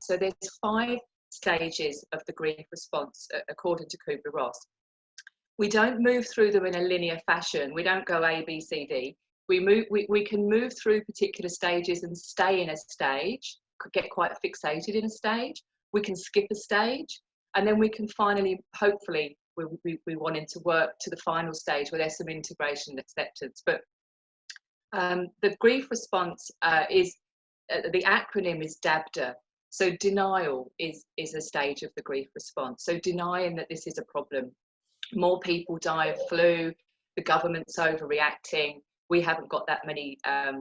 So there's 5 stages of the grief response according to Kubler-Ross. We don't move through them in a linear fashion. We don't go A, B, C, D. We can move through particular stages and stay in a stage, could get quite fixated in a stage. We can skip a stage, and then we can finally, hopefully, we want to work to the final stage where there's some integration and acceptance. But the grief response is, the acronym is DABDA. So denial is a stage of the grief response. So denying that this is a problem. More people die of flu, the government's overreacting, we haven't got that many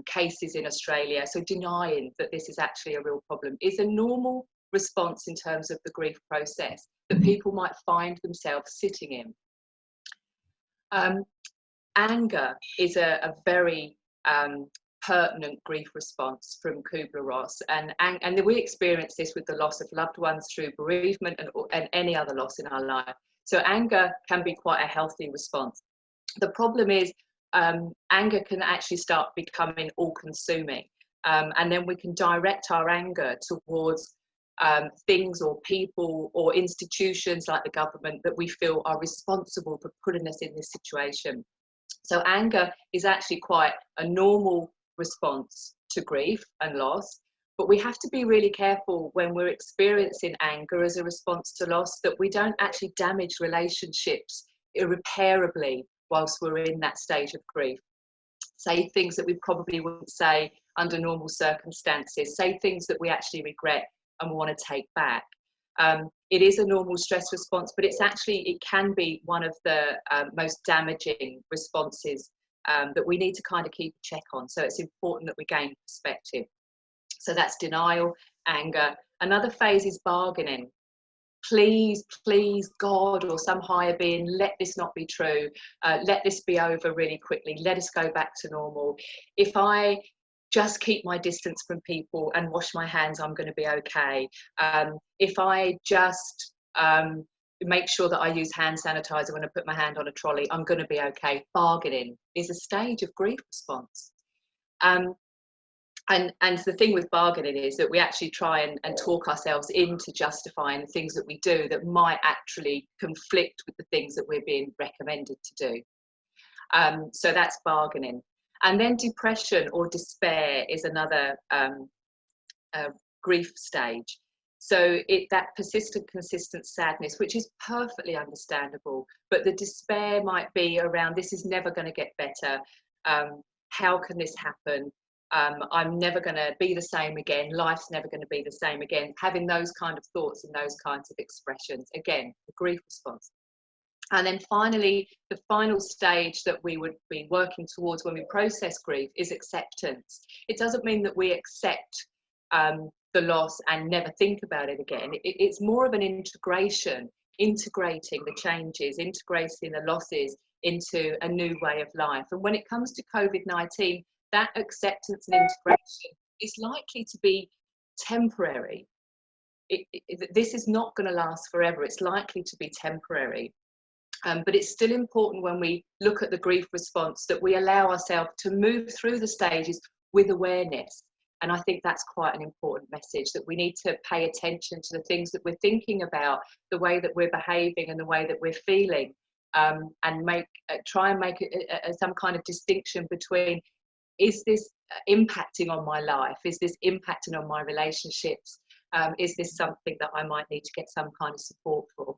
cases in Australia. So denying that this is actually a real problem is a normal response in terms of the grief process that people might find themselves sitting in. Anger is a very pertinent grief response from Kubler-Ross, and we experience this with the loss of loved ones through bereavement and any other loss in our life. So anger can be quite a healthy response. The problem is anger can actually start becoming all-consuming, and then we can direct our anger towards things or people or institutions like the government that we feel are responsible for putting us in this situation. So anger is actually quite a normal response to grief and loss, but we have to be really careful when we're experiencing anger as a response to loss that we don't actually damage relationships irreparably whilst we're in that stage of grief. Say things that we probably wouldn't say under normal circumstances, say things that we actually regret and we want to take back. It is a normal stress response, but it can be one of the most damaging responses that we need to kind of keep a check on. So it's important that we gain perspective. So that's denial, anger. Another phase is bargaining. Please, please, God or some higher being, let this not be true. Let this be over really quickly. Let us go back to normal. If I just keep my distance from people and wash my hands, I'm going to be okay. If I just make sure that I use hand sanitizer when I put my hand on a trolley, I'm going to be okay. Bargaining is a stage of grief response. And the thing with bargaining is that we actually try and talk ourselves into justifying the things that we do that might actually conflict with the things that we're being recommended to do. So that's bargaining. And then depression or despair is another grief stage. So that persistent, consistent sadness, which is perfectly understandable, but the despair might be around, this is never going to get better. How can this happen? I'm never going to be the same again. Life's never going to be the same again. Having those kind of thoughts and those kinds of expressions. Again, the grief response. And then finally, the final stage that we would be working towards when we process grief is acceptance. It doesn't mean that we accept the loss and never think about it again. It's more of an integration, integrating the changes, integrating the losses into a new way of life. And when it comes to COVID-19, that acceptance and integration is likely to be temporary. This is not going to last forever. It's likely to be temporary. But it's still important when we look at the grief response that we allow ourselves to move through the stages with awareness. And I think that's quite an important message, that we need to pay attention to the things that we're thinking about, the way that we're behaving and the way that we're feeling, and try and make some kind of distinction between, is this impacting on my life? Is this impacting on my relationships? Is this something that I might need to get some kind of support for?